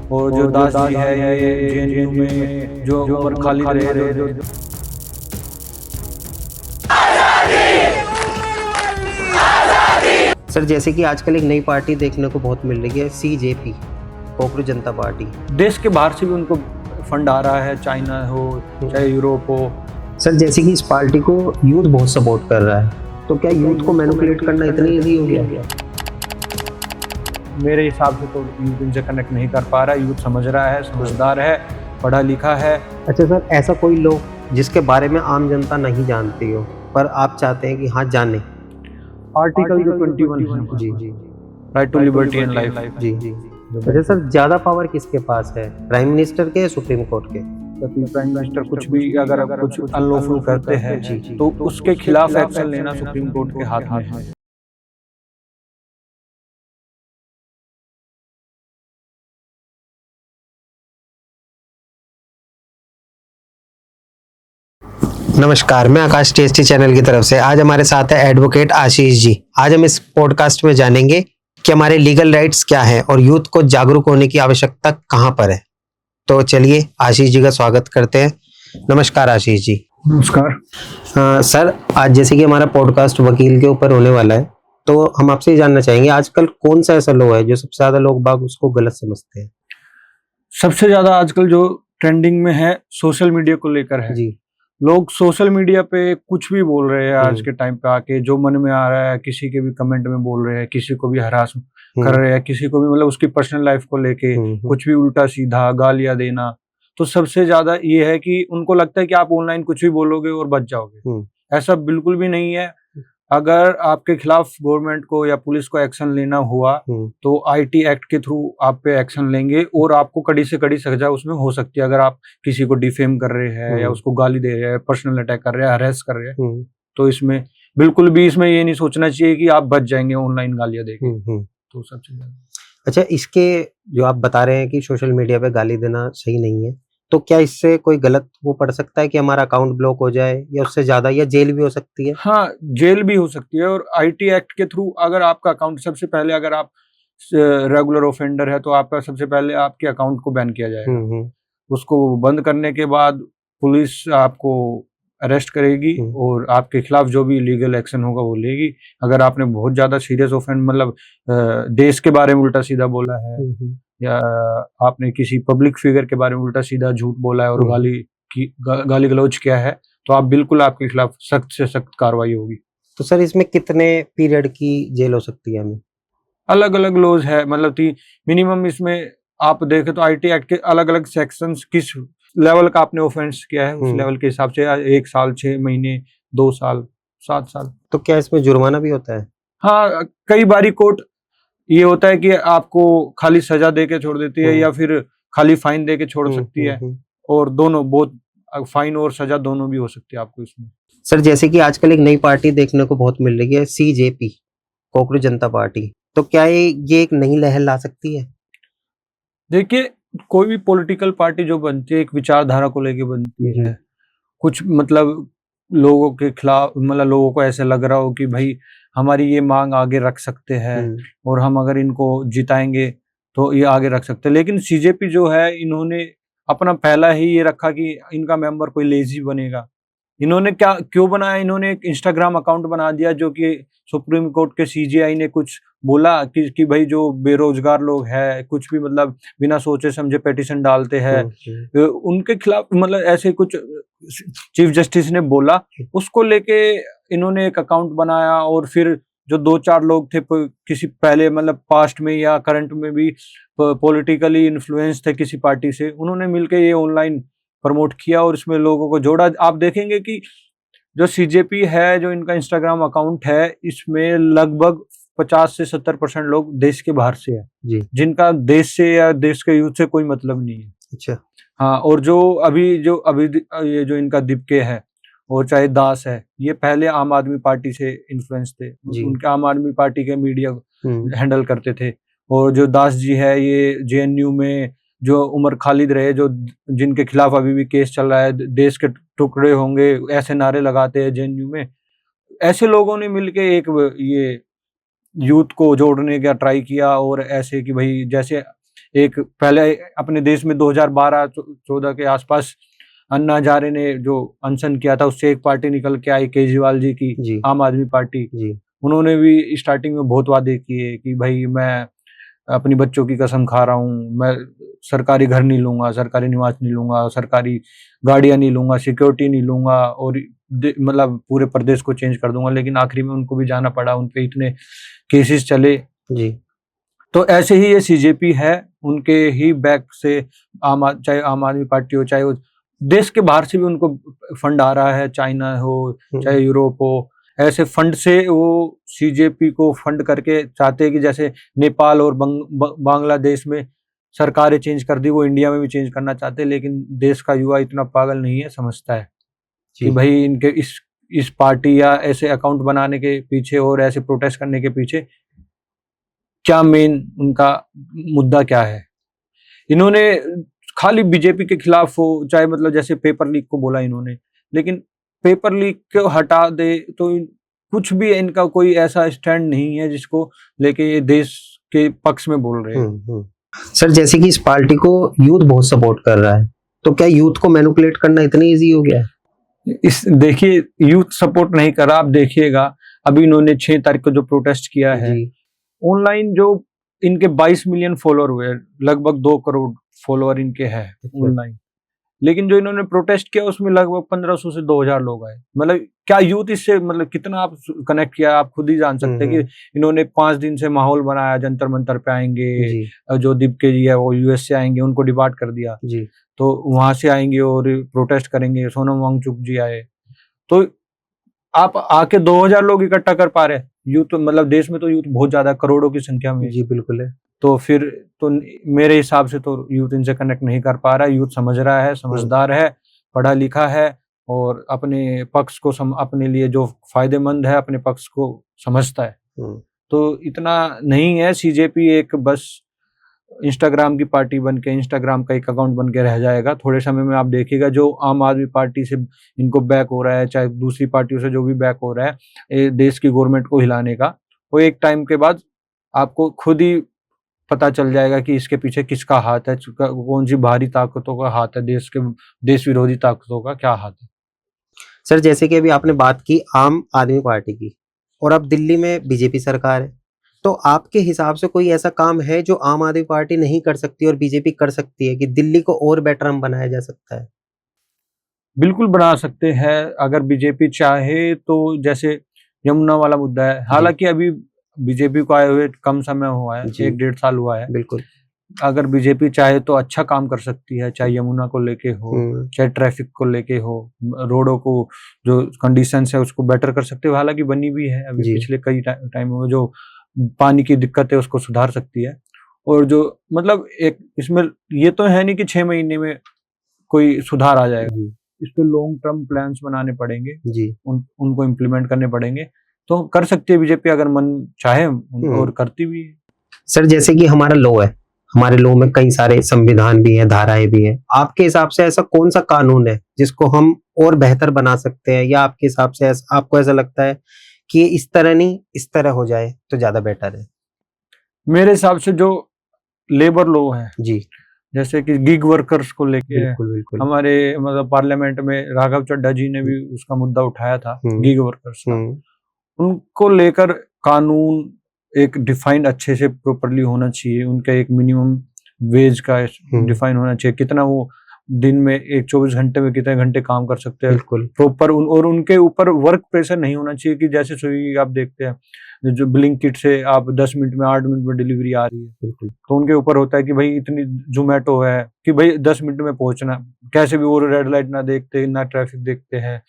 और जो दास जी है ये जेएनयू में जो उमर खालिद रहे जो सर, जैसे कि आजकल एक नई पार्टी देखने को बहुत मिल रही है, सीजेपी, कॉकरोच जनता पार्टी। देश के बाहर से भी उनको फंड आ रहा है, चाइना हो चाहे यूरोप हो। सर, जैसे कि इस पार्टी को यूथ बहुत सपोर्ट कर रहा है, तो क्या यूथ को मैनिपुलेट करना इतना ईजी हो गया? मेरे हिसाब से तो यूथ इनसे कनेक्ट नहीं कर पा रहा है। यूथ समझ रहा है, समझदार है, पढ़ा लिखा है। अच्छा सर, ऐसा कोई लोग जिसके बारे में आम जनता नहीं जानती हो पर आप चाहते हैं कि हाँ जाने? आर्टिकल जो 21 है, जी जी right to liberty and life. जी जी। अच्छा सर, ज्यादा पावर किसके पास है, प्राइम मिनिस्टर के या सुप्रीम कोर्ट के? प्राइम मिनिस्टर कुछ भी अगर कुछ अनलॉफुल करते हैं तो उसके खिलाफ एक्शन लेना सुप्रीम कोर्ट के हाथ में है। नमस्कार, मैं आकाश टेस्टी चैनल की तरफ से आज हमारे साथ है एडवोकेट आशीष जी। आज हम इस पॉडकास्ट में जानेंगे कि हमारे लीगल राइट्स क्या हैं और यूथ को जागरूक होने की आवश्यकता कहां पर है। तो चलिए आशीष जी का स्वागत करते हैं। नमस्कार आशीष जी। नमस्कार। सर, आज जैसे कि हमारा पॉडकास्ट वकील के ऊपर होने वाला है, तो हम आपसे ये जानना चाहेंगे आजकल कौन सा ऐसा लॉ है जो सबसे ज्यादा लोग बाग उसको गलत समझते हैं? सबसे ज्यादा आजकल जो ट्रेंडिंग में है सोशल मीडिया को लेकर है जी। लोग सोशल मीडिया पे कुछ भी बोल रहे हैं। आज के टाइम पे आके जो मन में आ रहा है किसी के भी कमेंट में बोल रहे हैं, किसी को भी हरास कर रहे हैं, किसी को भी मतलब उसकी पर्सनल लाइफ को लेके कुछ भी उल्टा सीधा गालियां देना। तो सबसे ज्यादा ये है कि उनको लगता है कि आप ऑनलाइन कुछ भी बोलोगे और बच जाओगे। ऐसा बिल्कुल भी नहीं है। अगर आपके खिलाफ गवर्नमेंट को या पुलिस को एक्शन लेना हुआ तो आईटी एक्ट के थ्रू आप पे एक्शन लेंगे और आपको कड़ी से कड़ी सजा उसमें हो सकती है। अगर आप किसी को डिफेम कर रहे हैं या उसको गाली दे रहे हैं, पर्सनल अटैक कर रहे हैं, हरेस कर रहे हैं, तो इसमें बिल्कुल भी इसमें ये नहीं सोचना चाहिए कि आप बच जाएंगे ऑनलाइन गालियां देके। तो सबसे ज्यादा अच्छा, इसके जो आप बता रहे हैं कि सोशल मीडिया पे गाली देना सही नहीं है, तो क्या इससे कोई गलत वो पड़ सकता है कि हमारा अकाउंट ब्लॉक हो जाए या उससे ज्यादा, या जेल भी हो सकती है? हाँ, जेल भी हो सकती है। और आईटी एक्ट के थ्रू अगर आपका अकाउंट सबसे पहले अगर आप रेगुलर ऑफेंडर है तो आपका सबसे पहले आपके अकाउंट को बैन किया जाएगा। उसको बंद करने के बाद पुलिस आपको अरेस्ट करेगी और आपके खिलाफ जो भी लीगल एक्शन होगा वो लेगी। अगर आपने बहुत ज्यादा सीरियस ऑफेंस मतलब देश के बारे में उल्टा सीधा बोला है या आपने किसी पब्लिक फिगर के बारे में उल्टा सीधा झूठ बोला है और गाली गलौज किया है, तो आप बिल्कुल आपके खिलाफ सख्त से सख्त कार्रवाई होगी। तो सर, इसमें कितने पीरियड की जेल हो सकती है हमें? अलग अलग लॉज है, मतलब मिनिमम इसमें आप देखें तो आईटी एक्ट के अलग अलग सेक्शंस किस लेवल का आपने ऑफेंस किया है उस लेवल के हिसाब से 1 साल, 6 महीने, 2 साल, 7 साल। तो क्या इसमें जुर्माना भी होता है? हाँ, कई बारी कोर्ट ये होता है कि आपको खाली सजा दे के छोड़ देती है या फिर खाली फाइन दे के छोड़ सकती है। और दोनों बहुत फाइन और सजा दोनों भी हो सकती है आपको इसमें। सर, जैसे कि आजकल एक नई पार्टी देखने को बहुत मिल रही है, सीजेपी, कॉकरोच जनता पार्टी, तो क्या ये एक नई लहर ला सकती है? देखिए, कोई भी पॉलिटिकल पार्टी जो बनती है एक विचारधारा को लेके बनती है। कुछ मतलब लोगों के खिलाफ, मतलब लोगों को ऐसे लग रहा हो कि भाई हमारी ये मांग आगे रख सकते हैं और हम अगर इनको जिताएंगे तो ये आगे रख सकते हैं। लेकिन सीजेपी जो है इन्होंने अपना पहला ही ये रखा कि इनका मेंबर कोई लेजी बनेगा। इन्होंने क्यों बनाया, इन्होंने एक इंस्टाग्राम अकाउंट बना दिया जो कि सुप्रीम कोर्ट के सीजेआई ने कुछ बोला कि भाई जो बेरोजगार लोग हैं कुछ भी मतलब बिना सोचे समझे पिटीशन डालते हैं उनके खिलाफ, मतलब ऐसे कुछ चीफ जस्टिस ने बोला, उसको लेके इन्होंने एक अकाउंट बनाया। और फिर जो 2-4 लोग थे किसी पहले मतलब पास्ट में या करंट में भी पॉलिटिकली इन्फ्लुएंस थे किसी पार्टी से, उन्होंने मिलके ये ऑनलाइन प्रमोट किया और इसमें लोगों को जोड़ा। आप देखेंगे कि जो सीजेपी है, जो इनका इंस्टाग्राम अकाउंट है, इसमें लगभग 50 से 70% लोग देश के बाहर से है, जिनका देश से या देश के यूथ से कोई मतलब नहीं है। अच्छा। हाँ, और जो अभी ये जो इनका दीपके है और चाहे दास है, ये पहले आम आदमी पार्टी से इन्फ्लुएंस थे। उनके आम आदमी पार्टी के मीडिया हैंडल करते थे। और जो दास जी है ये जेएनयू में जो उमर खालिद रहे, जो जिनके खिलाफ अभी भी केस चल रहा है, देश के टुकड़े होंगे ऐसे नारे लगाते हैं जेएनयू में। ऐसे लोगों ने मिलके एक ये यूथ को जोड़ने का ट्राई किया और ऐसे कि भाई जैसे एक पहले अपने देश में 2012-14 के आसपास अन्ना हजारे ने जो अनशन किया था, उससे एक पार्टी निकल के आई, केजरीवाल जी की जी आम आदमी पार्टी। जी उन्होंने भी स्टार्टिंग में बहुत वादे किए कि भाई मैं अपनी बच्चों की कसम खा रहा हूँ, मैं सरकारी घर नहीं लूंगा, सरकारी निवास नहीं लूंगा, सरकारी गाड़ियां नहीं लूंगा, सिक्योरिटी नहीं लूंगा, और मतलब पूरे प्रदेश को चेंज कर दूंगा। लेकिन आखिरी में उनको भी जाना पड़ा, उन पे इतने केसेस चले। जी तो ऐसे ही ये सीजेपी है, उनके ही बैक से चाहे आम आदमी पार्टी हो, चाहे वो देश के बाहर से भी उनको फंड आ रहा है, चाइना हो चाहे यूरोप हो, ऐसे फंड से वो सीजेपी को फंड करके चाहते हैं कि जैसे नेपाल और बांग्लादेश में सरकारें चेंज कर दी, वो इंडिया में भी चेंज करना चाहते हैं। लेकिन देश का युवा इतना पागल नहीं है, समझता है कि भाई इनके इस पार्टी या ऐसे अकाउंट बनाने के पीछे और ऐसे प्रोटेस्ट करने के पीछे क्या मेन उनका मुद्दा क्या है। इन्होंने खाली बीजेपी के खिलाफ हो, चाहे मतलब जैसे पेपर लीक को बोला इन्होंने, लेकिन पेपर लीक को हटा दे तो कुछ भी इनका कोई ऐसा स्टैंड नहीं है जिसको लेके ये देश के पक्ष में बोल रहे हैं। सर जैसे कि इस पार्टी को यूथ बहुत सपोर्ट कर रहा है, तो क्या यूथ को मैनिपुलेट करना इतना इजी हो गया है? इस देखिए, यूथ सपोर्ट नहीं कर रहा। आप देखिएगा अभी इन्होंने 6 तारीख को जो प्रोटेस्ट किया है ऑनलाइन, जो इनके 22 मिलियन फॉलोअर हुए, लगभग 2 करोड़ फॉलोअर इनके हैं ऑनलाइन। लेकिन जो इन्होंने प्रोटेस्ट किया उसमें लगभग 1500 से 2000 लोग आए। मतलब क्या यूथ इससे मतलब कितना आप कनेक्ट किया, आप खुद ही जान सकते हैं कि इन्होंने 5 दिन से माहौल बनाया, जंतर मंतर पे आएंगे, जो दीपके जी है वो यूएस से आएंगे, उनको डिपार्ट कर दिया जी। तो वहां से आएंगे और प्रोटेस्ट करेंगे। सोनम वांगचुक जी आए, तो आप आके 2000 लोग इकट्ठा कर पा रहे यूथ, मतलब देश में तो यूथ बहुत ज्यादा, करोड़ों की संख्या में। जी बिल्कुल है। तो फिर तो मेरे हिसाब से तो यूथ इनसे कनेक्ट नहीं कर पा रहा है। यूथ समझ रहा है, समझदार है, पढ़ा लिखा है, और अपने पक्ष को अपने लिए जो फायदेमंद है अपने पक्ष को समझता है। तो इतना नहीं है। सीजेपी एक बस इंस्टाग्राम की पार्टी बन के, इंस्टाग्राम का एक अकाउंट बन के रह जाएगा। थोड़े समय में आप देखिएगा जो आम आदमी पार्टी से इनको बैक हो रहा है, चाहे दूसरी पार्टियों से जो भी बैक हो रहा है देश की गवर्नमेंट को हिलाने का, वो एक टाइम के बाद आपको खुद ही पता चल जाएगा कि इसके पीछे किसका हाथ है, कौन सी बाहरी ताकतों का हाथ है, देश विरोधी ताकतों का क्या हाथ है। सर जैसे कि अभी आपने बात की आम आदमी पार्टी की, और अब दिल्ली में बीजेपी सरकार है, तो आपके हिसाब से कोई ऐसा काम है जो आम आदमी पार्टी नहीं कर सकती और बीजेपी कर सकती है कि दिल्ली को और बेटर हम बनाया जा सकता है? बिल्कुल बना सकते हैं अगर बीजेपी चाहे तो। जैसे यमुना वाला मुद्दा है, हालांकि अभी बीजेपी को आए हुए कम समय हुआ है, 1-1.5 साल हुआ है। बिल्कुल, अगर बीजेपी चाहे तो अच्छा काम कर सकती है, चाहे यमुना को लेके हो, चाहे ट्रैफिक को लेके हो, रोडों को जो कंडीशंस है उसको बेटर कर सकते हो। हालांकि बनी भी है अभी पिछले कई टाइम में, जो पानी की दिक्कत है उसको सुधार सकती है। और जो मतलब एक इसमें ये तो है नहीं कि 6 महीने में कोई सुधार आ जाएगा, इस पे लॉन्ग टर्म प्लान्स बनाने पड़ेंगे जी, उनको इम्प्लीमेंट करने पड़ेंगे। तो कर सकती है बीजेपी अगर मन चाहे, और करती भी है। सर जैसे कि हमारा लॉ है, हमारे लॉ में कई सारे संविधान भी है, धाराएं भी है। आपके हिसाब से ऐसा कौन सा कानून है जिसको हम और बेहतर बना सकते हैं, या आपके हिसाब से आपको ऐसा लगता है कि ये इस तरह नहीं इस तरह हो जाए तो ज्यादा बेटर है? मेरे हिसाब से जो लेबर लॉ है जी, जैसे कि गिग वर्कर्स को लेके, बिल्कुल हमारे मतलब पार्लियामेंट में राघव चड्ढा जी ने भी उसका मुद्दा उठाया था, गिग वर्कर्स का। उनको लेकर कानून एक डिफाइंड अच्छे से प्रॉपरली होना चाहिए। उनका एक मिनिमम वेज का डिफाइन होना चाहिए, कितना वो दिन में 24 घंटे में कितने घंटे काम कर सकते हैं प्रॉपर। और उनके ऊपर वर्क प्रेशर नहीं होना चाहिए कि जैसे स्विगी आप देखते हैं, जो ब्लिंकिट से आप 10 मिनट में 8 मिनट में डिलीवरी आ रही है, तो उनके ऊपर होता है कि भाई इतनी जोमेटो है कि भाई 10 मिनट में पहुंचना, कैसे भी वो रेड लाइट ना देखते, ना ट्रैफिक देखते हैं,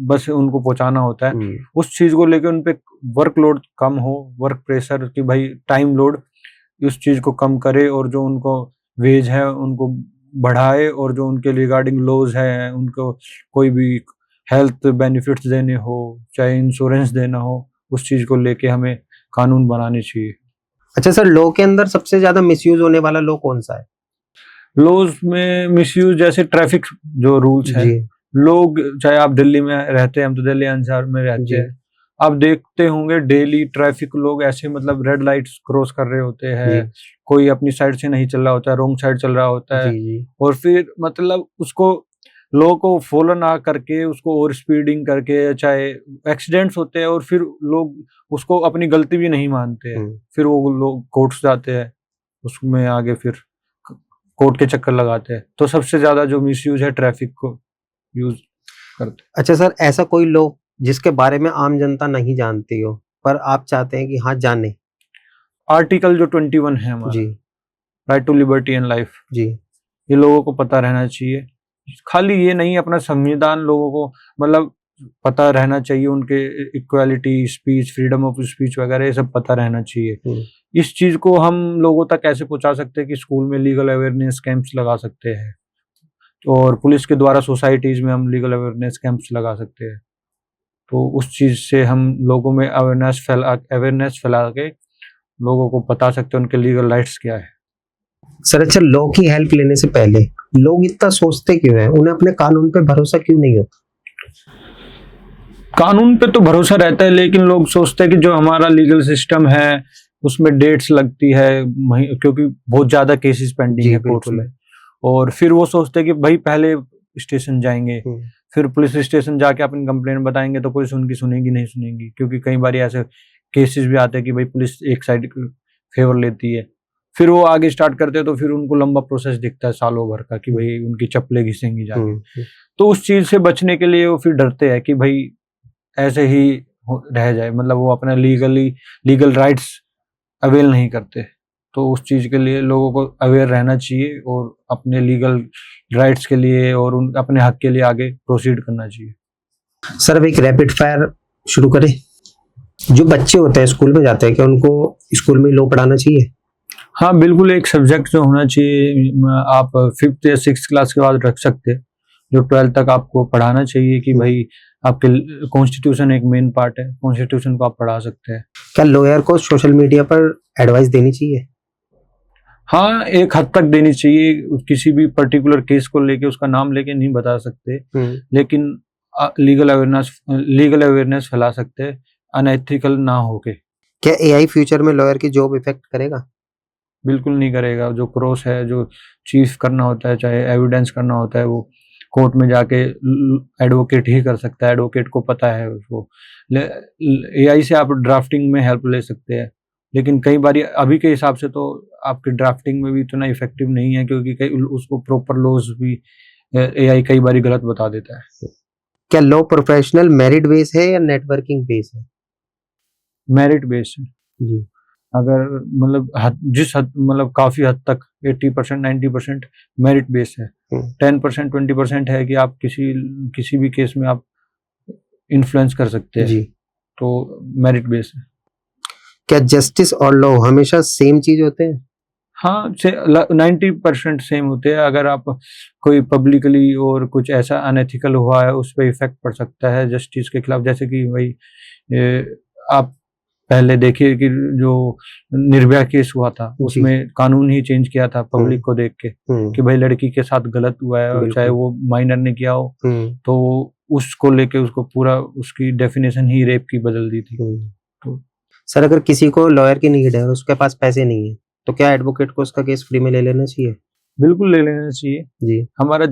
बस उनको पहुंचाना होता है। उस चीज को लेकर उनपे वर्कलोड कम हो, वर्क प्रेशर की भाई टाइम लोड, उस चीज को कम करे, और जो उनको वेज है उनको बढ़ाए, और जो उनके रिगार्डिंग लॉज है, उनको कोई भी हेल्थ बेनिफिट्स देने हो, चाहे इंश्योरेंस देना हो, उस चीज को लेके हमें कानून बनाने चाहिए। अच्छा सर, लॉ के अंदर सबसे ज्यादा मिसयूज होने वाला लॉ कौन सा है? लॉज में मिसयूज जैसे ट्रैफिक जो रूल्स है, लोग चाहे आप दिल्ली में रहते हैं, हम तो दिल्ली एनसीआर में रहते हैं, आप देखते होंगे डेली ट्रैफिक लोग ऐसे मतलब रेड लाइट्स क्रॉस कर रहे होते हैं, कोई अपनी साइड से नहीं चल रहा होता है, रॉन्ग साइड चल रहा होता है, और फिर मतलब उसको लोगों को फॉलो ना करके उसको ओवर स्पीडिंग करके चाहे एक्सीडेंट्स होते हैं, और फिर लोग उसको अपनी गलती भी नहीं मानते हैं, फिर वो लोग कोर्ट्स जाते हैं, उसमें आगे फिर कोर्ट के चक्कर लगाते हैं। तो सबसे ज्यादा जो मिसयूज है ट्रैफिक को यूज करते। अच्छा सर, ऐसा कोई लो जिसके बारे में आम जनता नहीं जानती हो पर आप चाहते हैं कि हाँ जाने? आर्टिकल जो 21 है हमारा, right to liberty and life जी, ये लोगों को पता रहना चाहिए। खाली ये नहीं, अपना संविधान लोगों को मतलब पता रहना चाहिए, उनके equality, speech, freedom of speech वगैरह ये सब पता रहना चाहिए। इस चीज को हम लोगों तक कैसे पहुंचा सकते हैं कि स्कूल में लीगल अवेयरनेस कैंप्स लगा सकते हैं, और पुलिस के द्वारा सोसाइटीज में हम लीगल अवेयरनेस कैंप्स लगा सकते हैं। तो उस चीज से हम लोगों में अवेयरनेस फैला के लोगों को बता सकते हैं उनके लीगल राइट्स क्या है। सर अच्छा, लॉ की हेल्प लेने से पहले लोग इतना सोचते क्यों हैं? उन्हें अपने कानून पे भरोसा क्यों नहीं होता? कानून पे तो भरोसा रहता है, लेकिन लोग सोचते हैं कि जो हमारा लीगल सिस्टम है उसमें डेट्स लगती है, क्योंकि बहुत ज्यादा केसेस पेंडिंग है कोर्ट में, और फिर वो सोचते हैं कि भाई पहले स्टेशन जाएंगे, फिर पुलिस स्टेशन जाके अपनी कंप्लेंट बताएंगे तो पुलिस उनकी सुनेगी नहीं सुनेगी, क्योंकि कई बार ऐसे केसेस भी आते हैं कि भाई पुलिस एक साइड फेवर लेती है, फिर वो आगे स्टार्ट करते हैं तो फिर उनको लंबा प्रोसेस दिखता है सालों भर का कि भाई उनकी चप्पलें घिसेंगी जाके। तो उस चीज से बचने के लिए वो फिर डरते हैं कि भाई ऐसे ही रह जाए, मतलब वो अपना लीगल राइट्स अवेल नहीं करते। तो उस चीज के लिए लोगों को अवेयर रहना चाहिए और अपने लीगल राइट्स के लिए और उन अपने हक के लिए आगे प्रोसीड करना चाहिए। सर अब एक रैपिड फायर शुरू करें। जो बच्चे होते हैं स्कूल में जाते हैं, क्या उनको स्कूल में लॉ पढ़ाना चाहिए? हाँ बिल्कुल, एक सब्जेक्ट जो होना चाहिए, आप 5th या 6th क्लास के बाद रख सकते हैं, जो 12th तक आपको पढ़ाना चाहिए कि भाई आपके कॉन्स्टिट्यूशन एक मेन पार्ट है, कॉन्स्टिट्यूशन को आप पढ़ा सकते हैं। क्या लॉयर को सोशल मीडिया पर एडवाइस देनी चाहिए? हाँ, एक हद तक देनी चाहिए। किसी भी पर्टिकुलर केस को लेके उसका नाम लेके नहीं बता सकते, लेकिन लीगल अवेयरनेस फैला सकते हैं अनएथिकल ना होके। क्या एआई फ्यूचर में लॉयर की जॉब इफेक्ट करेगा? बिल्कुल नहीं करेगा। जो क्रॉस है, जो चीफ करना होता है, चाहे एविडेंस करना होता है, वो कोर्ट में जाके एडवोकेट ही कर सकता है। एडवोकेट को पता है उसको। एआई से आप ड्राफ्टिंग में हेल्प ले सकते हैं, लेकिन कई बार अभी के हिसाब से तो आपकी ड्राफ्टिंग में भी इतना इफेक्टिव नहीं है, क्योंकि उसको प्रॉपर लॉज भी एआई कई बार गलत बता देता है। क्या लॉ प्रोफेशनल मेरिट बेस है या नेटवर्किंग बेस है? मेरिट बेस है जी। अगर मतलब जिस हद मतलब काफी हद तक 80% 90% मेरिट बेस है। 10% 20% है कि आप किसी भी केस में आप इन्फ्लुएंस कर सकते हैं जी। तो मेरिट बेस है। क्या जस्टिस और लॉ हमेशा सेम चीज होते हैं? हाँ, 90% सेम होते हैं। अगर आप कोई पब्लिकली और कुछ ऐसा अनएथिकल हुआ है, उस पर इफेक्ट पड़ सकता है जस्टिस के खिलाफ। जैसे कि भाई आप पहले देखिए कि जो निर्भया केस हुआ था, उसमें कानून ही चेंज किया था पब्लिक को देख के कि भाई लड़की के साथ गलत हुआ है, चाहे वो माइनर ने किया हो, तो उसको लेके उसको पूरा उसकी डेफिनेशन ही रेप की बदल दी थी। तो सर अगर किसी को लॉयर की नीड है और उसके पास पैसे नहीं है, तो क्या एडवोकेट को उसका केस फ्री में ले लेना चाहिए? बिल्कुल ले लेना चाहिए जी। हमारा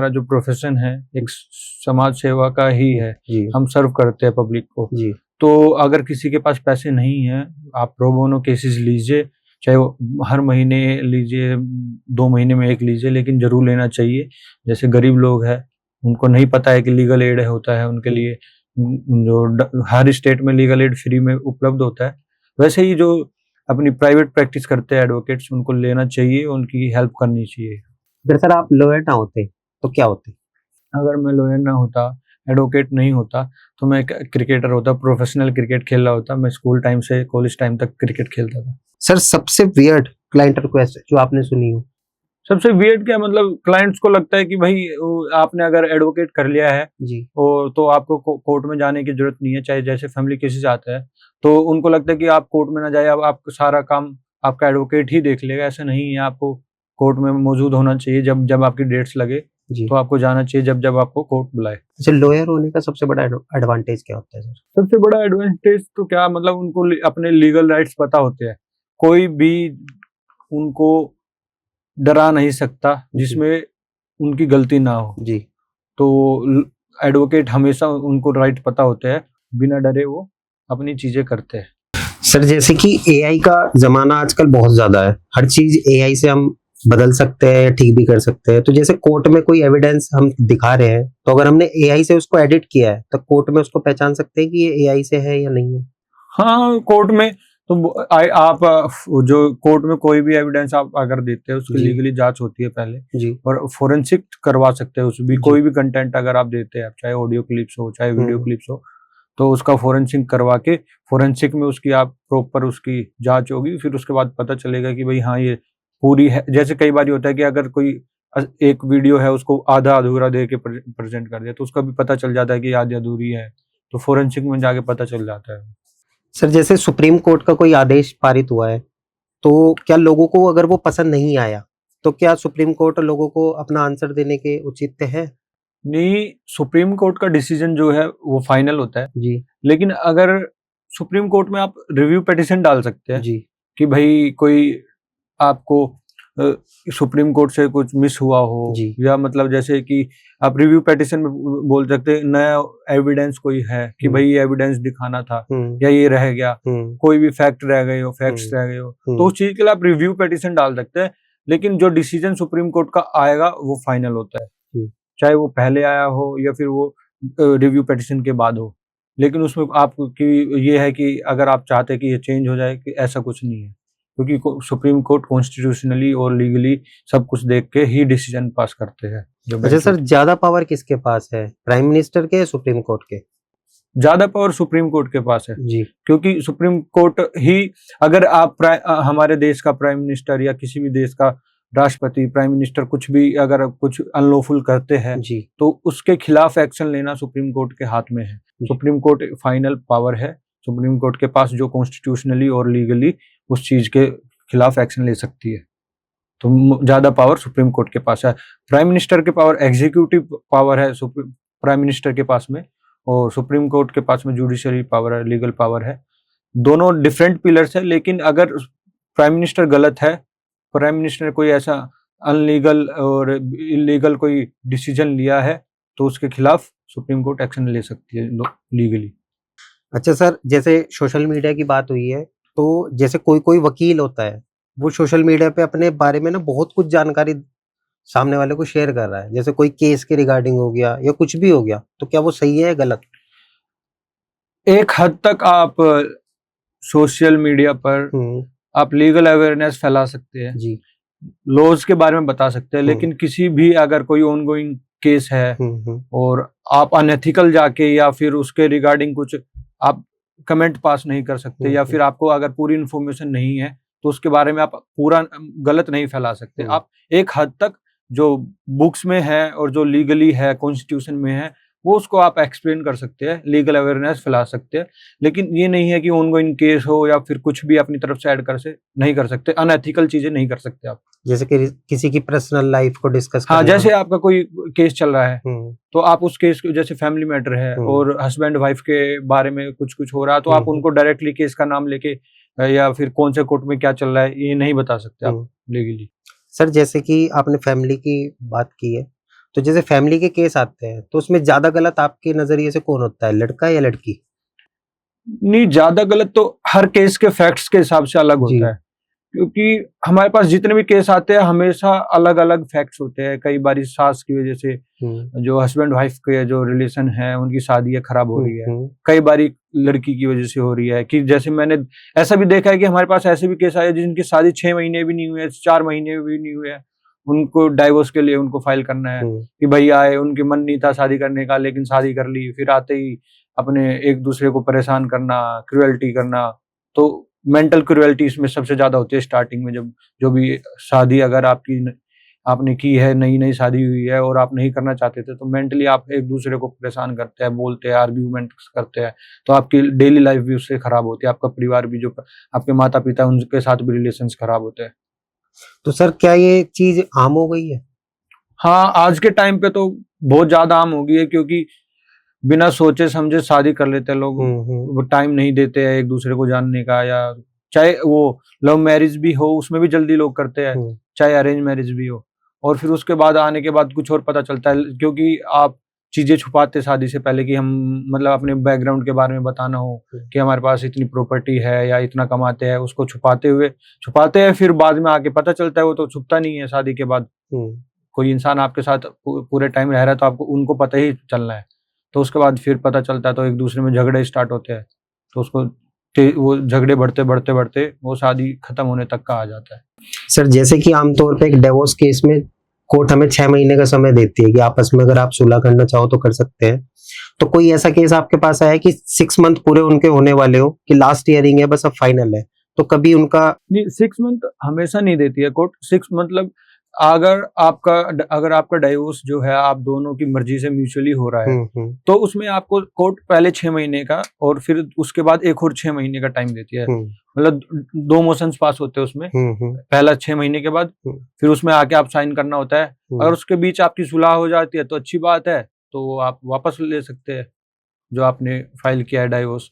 जो प्रोफेशन है एक समाज सेवा का ही है जी। हम सर्व करते हैं पब्लिक को जी। तो अगर किसी के पास पैसे नहीं है, आप प्रो बोनो केसेस लीजिए, चाहे वो हर महीने लीजिए, 2 महीने में एक लीजिए, लेकिन जरूर लेना चाहिए। जैसे गरीब लोग हैं, उनको नहीं पता है कि लीगल एड होता है, उनके लिए जो हर स्टेट में लीगल एड फ्री में उपलब्ध होता है, वैसे ही जो अपनी प्राइवेट प्रैक्टिस करते हैं एडवोकेट्स, उनको लेना चाहिए, उनकी हेल्प करनी चाहिए। अगर सर आप लॉयर ना होते तो क्या होते? अगर मैं लॉयर ना होता, एडवोकेट नहीं होता, तो मैं क्रिकेटर होता, प्रोफेशनल क्रिकेट खेल रहा होता। मैं स्कूल टाइम से कॉलेज टाइम तक क्रिकेट खेलता था। सर सबसे वियर्ड क्लाइंट रिक्वेस्ट जो आपने सुनी हो? सबसे वियर्ड क्या, मतलब क्लाइंट्स को लगता है कि भाई आपने अगर एडवोकेट कर लिया है जी, और तो आपको कोर्ट में जाने की जरूरत नहीं है। चाहे जैसे फैमिली केसेस आता है तो उनको लगता है कि आप कोर्ट में ना जाए, अब आपका सारा काम आपका एडवोकेट ही देख लेगा। ऐसा नहीं है, आपको कोर्ट में मौजूद होना चाहिए जब आपकी डेट्स लगे, जी। तो आपको जाना चाहिए जब जब आपको कोर्ट बुलाए। अच्छा, लॉयर होने का सबसे बड़ा एडवांटेज क्या होता है सर? सबसे बड़ा एडवांटेज तो क्या, मतलब उनको अपने लीगल राइट्स पता होते हैं, कोई भी उनको डरा नहीं सकता जी। जिसमें उनकी गलती ना हो। जी। तो एडवोकेट हमेशा उनको राइट पता होते हैं, बिना डरे वो अपनी चीजें करते हैं। सर जैसे कि एआई का जमाना आजकल बहुत ज्यादा है, हर चीज एआई से हम बदल सकते हैं या ठीक भी कर सकते हैं। तो जैसे कोर्ट में कोई एविडेंस हम दिखा रहे हैं, तो अगर हमने एआई से उसको एडिट किया है तो कोर्ट में उसको पहचान सकते हैं कि ये एआई से है या नहीं है? हाँ, कोर्ट में तो आप जो कोर्ट में कोई भी एविडेंस आप अगर देते हैं, उसकी जी। लीगली जांच होती है पहले, जी। और फोरेंसिक करवा सकते हैं उसमें भी। जी। कोई भी कंटेंट अगर आप देते हैं, चाहे ऑडियो क्लिप्स हो चाहे वीडियो हम्म। क्लिप्स हो, तो उसका फोरेंसिक करवा के, फोरेंसिक में उसकी आप प्रॉपर उसकी जांच होगी, फिर उसके बाद पता चलेगा कि भाई हाँ ये पूरी है। जैसे कई बार होता है कि अगर कोई एक वीडियो है उसको आधा अधूरा दे के प्रेजेंट कर दिया, तो उसका भी पता चल जाता है कि आधी अधूरी है, तो फोरेंसिक में जाके पता चल जाता है। सर जैसे सुप्रीम कोर्ट का कोई आदेश पारित हुआ है, तो क्या लोगों को अगर वो पसंद नहीं आया, तो क्या सुप्रीम कोर्ट लोगों को अपना आंसर देने के उचित है? नहीं, सुप्रीम कोर्ट का डिसीजन जो है वो फाइनल होता है, जी। लेकिन अगर सुप्रीम कोर्ट में आप रिव्यू पिटीशन डाल सकते हैं जी। कि भाई कोई आपको सुप्रीम कोर्ट से कुछ मिस हुआ हो, जी। या मतलब जैसे कि आप रिव्यू पिटीशन में बोल सकते हैं नया एविडेंस कोई है कि भाई ये एविडेंस दिखाना था या ये रह गया, कोई भी फैक्ट रह गए हो, फैक्ट्स रह गए हो, तो उस चीज के लिए आप रिव्यू पिटीशन डाल सकते हैं। लेकिन जो डिसीजन सुप्रीम कोर्ट का आएगा वो फाइनल होता है, चाहे वो पहले आया हो या फिर वो रिव्यू पिटीशन के बाद हो। लेकिन उसमें आपकी ये है कि अगर आप चाहते हैं कि ये चेंज हो जाए, कि ऐसा कुछ नहीं है, क्योंकि सुप्रीम कोर्ट कॉन्स्टिट्यूशनली और लीगली सब कुछ देख के ही डिसीजन पास करते हैं। अच्छा सर, ज्यादा पावर किसके पास है, प्राइम मिनिस्टर के या सुप्रीम कोर्ट के? ज्यादा पावर सुप्रीम कोर्ट के पास है जी। क्योंकि सुप्रीम कोर्ट ही, अगर आप हमारे देश का प्राइम मिनिस्टर या किसी भी देश का राष्ट्रपति, प्राइम मिनिस्टर कुछ भी अगर कुछ अनलॉफुल करते हैं, जी। तो उसके खिलाफ एक्शन लेना सुप्रीम कोर्ट के हाथ में है। सुप्रीम कोर्ट फाइनल पावर है, सुप्रीम कोर्ट के पास जो कॉन्स्टिट्यूशनली और लीगली उस चीज के खिलाफ एक्शन ले सकती है। तो ज्यादा पावर सुप्रीम कोर्ट के पास है। प्राइम मिनिस्टर के पावर एग्जीक्यूटिव पावर है प्राइम मिनिस्टर के पास में, और सुप्रीम कोर्ट के पास में जुडिशरी पावर है, लीगल पावर है। दोनों डिफरेंट पिलर्स है, लेकिन अगर प्राइम मिनिस्टर गलत है, प्राइम मिनिस्टर ने कोई ऐसा अनलीगल और इलीगल कोई डिसीजन लिया है, तो उसके खिलाफ सुप्रीम कोर्ट एक्शन ले सकती है लीगली। अच्छा सर, जैसे सोशल मीडिया की बात हुई है, तो जैसे कोई कोई वकील होता है, वो सोशल मीडिया पे अपने बारे में ना बहुत कुछ जानकारी सामने वाले को शेयर कर रहा है, जैसे कोई केस के रिगार्डिंग हो गया या कुछ भी हो गया, तो क्या वो सही है या गलत? एक हद तक आप सोशल मीडिया पर आप लीगल अवेयरनेस फैला सकते हैं, जी। लॉज के बारे में बता सकते हैं, लेकिन किसी भी अगर कोई ऑनगोइंग केस है और आप अनएथिकल जाके या फिर उसके रिगार्डिंग कुछ आप कमेंट पास नहीं कर सकते, या फिर आपको अगर पूरी इंफॉर्मेशन नहीं है, तो उसके बारे में आप पूरा गलत नहीं फैला सकते। आप एक हद तक जो बुक्स में है और जो लीगली है, कॉन्स्टिट्यूशन में है, वो उसको आप एक्सप्लेन कर सकते हैं, लीगल अवेयरनेस फैला सकते हैं। लेकिन ये नहीं है कि ऑनगोइंग केस हो या फिर कुछ भी अपनी तरफ से ऐड नहीं कर सकते, अनएथिकल चीजें नहीं कर सकते आप। जैसे कि किसी की पर्सनल लाइफ को डिस्कस हाँ, करना। जैसे आपका कोई केस चल रहा है, तो आप उस केस को, जैसे फैमिली मैटर है और हस्बैंड वाइफ के बारे में कुछ हो रहा है, तो आप उनको डायरेक्टली केस का नाम लेके या फिर कौन से कोर्ट में क्या चल रहा है, ये नहीं बता सकते आप लीगली। सर जैसे कि आपने फैमिली की बात की है, तो जैसे फैमिली के केस आते हैं, तो उसमें ज्यादा गलत आपके नजरिए से कौन होता है, लड़का या लड़की? नहीं, ज्यादा गलत तो हर केस के फैक्ट्स के हिसाब से अलग होता है, क्योंकि हमारे पास जितने भी केस आते हैं हमेशा अलग अलग फैक्ट्स होते हैं। कई बार सास की वजह से जो हस्बैंड वाइफ के जो रिलेशन है उनकी शादी खराब हो रही है, कई बार लड़की की वजह से हो रही है। कि जैसे मैंने ऐसा भी देखा है कि हमारे पास ऐसे भी केस आए जिनकी शादी 6 महीने भी नहीं हुए, 4 महीने भी नहीं हुए, उनको डाइवोर्स के लिए उनको फाइल करना है कि भाई आए, उनके मन नहीं था शादी करने का, लेकिन शादी कर ली, फिर आते ही अपने एक दूसरे को परेशान करना, क्रुएल्टी करना। तो मेंटल क्रुएल्टी इसमें सबसे ज्यादा होती है स्टार्टिंग में, जब जो भी शादी अगर आपने की है, नई नई शादी हुई है और आप नहीं करना चाहते थे, तो मेंटली आप एक दूसरे को परेशान करते हैं, बोलते हैं, आर्ग्यूमेंट करते हैं, तो आपकी डेली लाइफ भी उससे खराब होती है, आपका परिवार भी, जो आपके माता पिता उनके साथ भी रिलेशंस खराब होते हैं। तो सर क्या ये चीज आम हो गई है? हाँ, आज के टाइम पे तो बहुत ज्यादा आम हो गई है, क्योंकि बिना सोचे समझे शादी कर लेते हैं लोग। वो टाइम नहीं देते हैं एक दूसरे को जानने का, या चाहे वो लव मैरिज भी हो उसमें भी जल्दी लोग करते हैं, चाहे अरेंज मैरिज भी हो। और फिर उसके बाद आने के बाद कुछ और पता चलता है, क्योंकि आप चीजें छुपाते शादी से पहले कि हम मतलब अपने बैकग्राउंड के बारे में बताना हो कि हमारे पास इतनी प्रॉपर्टी है या इतना कमाते हैं, उसको छुपाते हैं, फिर बाद में आके पता चलता है वो तो छुपता नहीं है। शादी के बाद कोई इंसान आपके साथ पूरे टाइम रह रहा है तो आपको उनको पता ही चलना है, तो उसके बाद फिर पता चलता है तो एक दूसरे में झगड़े स्टार्ट होते हैं, तो वो झगड़े बढ़ते बढ़ते बढ़ते वो शादी खत्म होने तक का आ जाता है। सर जैसे कि आमतौर पे एक डिवोर्स केस में कोर्ट हमें 6 महीने का समय देती है कि आपस में अगर आप सुलह करना चाहो तो कर सकते हैं, तो कोई ऐसा केस आपके पास आया कि 6 मंथ पूरे उनके होने वाले हो कि लास्ट हियरिंग है बस अब फाइनल है, तो कभी उनका नहीं, 6 मंथ हमेशा नहीं देती है कोर्ट। 6 मतलब अगर आपका डाइवोर्स जो है आप दोनों की मर्जी से म्यूचुअली हो रहा है, तो उसमें आपको कोर्ट पहले 6 महीने का और फिर उसके बाद एक और 6 महीने का टाइम देती है। मतलब 2 मोशंस पास होते हैं उसमें। पहला 6 महीने के बाद फिर उसमें आके आप साइन करना होता है। अगर उसके बीच आपकी सुलह हो जाती है तो अच्छी बात है, तो आप वापस ले सकते हैं जो आपने फाइल किया है डाइवोर्स।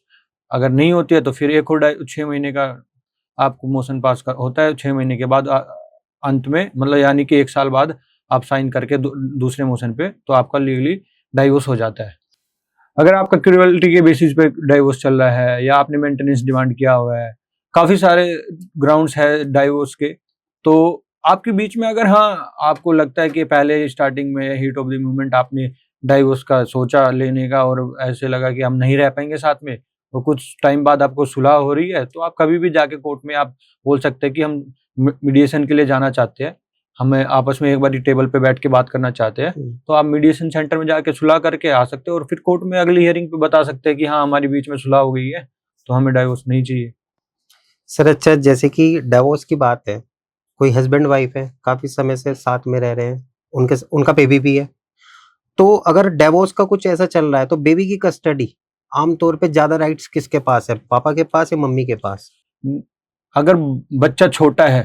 अगर नहीं होती है तो फिर एक और 6 महीने का आपको मोशन पास होता है। 6 महीने के बाद अंत में, मतलब यानी कि 1 साल बाद आप साइन करके दूसरे मोशन पे, तो आपका लीगली डाइवोर्स हो जाता है। अगर आपका क्रूएल्टी के बेसिस पे डाइवोर्स चल रहा है या आपने मेंटेनेंस डिमांड किया हुआ है, काफी सारे ग्राउंड्स है डाइवोर्स के, तो आपके बीच में अगर हाँ आपको लगता है कि पहले स्टार्टिंग में हीट ऑफ द मोमेंट आपने डाइवोर्स का सोचा लेने का और ऐसे लगा कि हम नहीं रह पाएंगे साथ में, और कुछ टाइम बाद आपको सुलह हो रही है, तो आप कभी भी जाके कोर्ट में आप बोल सकते हैं कि हम मीडिएशन के लिए जाना चाहते हैं, हमें आपस में एक बार टेबल पे बैठ के बात करना चाहते हैं। तो आप मीडिएशन सेंटर में जाके सुलह करके आ सकते हैं और फिर कोर्ट में अगली हियरिंग पे बता सकते हैं कि हाँ हमारे बीच में सुलह हो गई है, तो हमें डाइवोर्स नहीं चाहिए। सर अच्छा, जैसे कि डिवोर्स की बात है, कोई हस्बैंड वाइफ है, काफी समय से साथ में रह रहे हैं, उनका बेबी भी है, तो अगर डिवोर्स का कुछ ऐसा चल रहा है तो बेबी की कस्टडी आमतौर पे ज्यादा राइट्स किसके पास है, पापा के पास या मम्मी के पास? अगर बच्चा छोटा है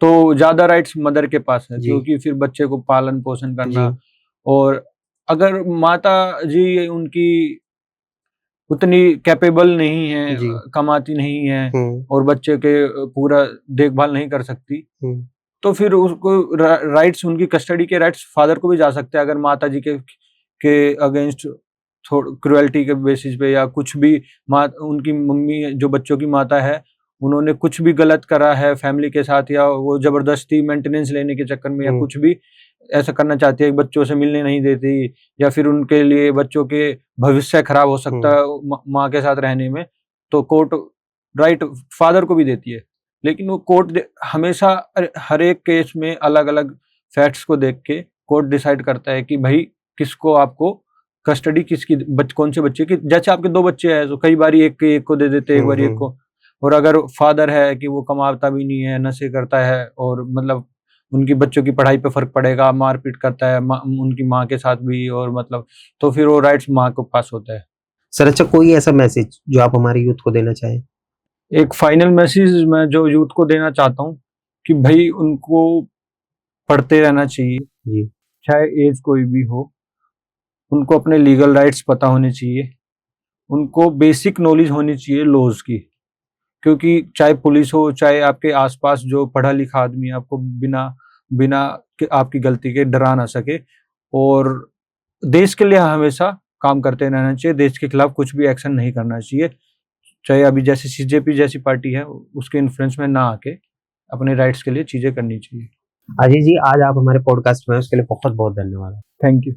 तो ज्यादा राइट्स मदर के पास है, क्योंकि फिर बच्चे को पालन पोषण करना, और अगर माता जी उनकी उतनी कैपेबल नहीं है, कमाती नहीं है और बच्चे के पूरा देखभाल नहीं कर सकती, तो फिर उसको राइट्स, उनकी कस्टडी के राइट्स फादर को भी जा सकते हैं। अगर माता जी के अगेंस्ट क्रुएल्टी के बेसिस पे या कुछ भी, उनकी मम्मी जो बच्चों की माता है उन्होंने कुछ भी गलत करा है फैमिली के साथ, या वो जबरदस्ती मेंटेनेंस लेने के चक्कर में या कुछ भी ऐसा करना चाहती है, बच्चों से मिलने नहीं देती, या फिर उनके लिए बच्चों के भविष्य खराब हो सकता है माँ के साथ रहने में, तो कोर्ट राइट फादर को भी देती है। लेकिन वो कोर्ट हमेशा हर एक केस में अलग अलग फैक्ट्स को देख के कोर्ट डिसाइड करता है कि भाई किसको आपको कस्टडी किसकी, कौन से बच्चे की। जैसे आपके 2 बच्चे हैं तो कई बार एक को दे देते, एक बार एक को। और अगर फादर है कि वो कमाता भी नहीं है, नशे करता है, और मतलब उनकी बच्चों की पढ़ाई पे फर्क पड़ेगा, मारपीट करता है उनकी माँ के साथ भी, और मतलब तो फिर वो राइट्स माँ को पास होता है। सर अच्छा, कोई ऐसा मैसेज जो आप हमारे यूथ को देना चाहें? एक फाइनल मैसेज मैं जो यूथ को देना चाहता हूँ कि भाई उनको पढ़ते रहना चाहिए, चाहे एज कोई भी हो, उनको अपने लीगल राइट्स पता होने चाहिए, उनको बेसिक नॉलेज होनी चाहिए लॉज की, क्योंकि चाहे पुलिस हो चाहे आपके आसपास जो पढ़ा लिखा आदमी है, आपको बिना बिना आपकी गलती के डरा ना सके। और देश के लिए हमेशा काम करते रहना चाहिए, देश के खिलाफ कुछ भी एक्शन नहीं करना चाहिए, चाहे अभी जैसे सीजेपी जैसी पार्टी है उसके इन्फ्लुएंस में ना आके अपने राइट्स के लिए चीजें करनी चाहिए। अजय जी, आज आप हमारे पॉडकास्ट में उसके लिए बहुत बहुत धन्यवाद। Thank you.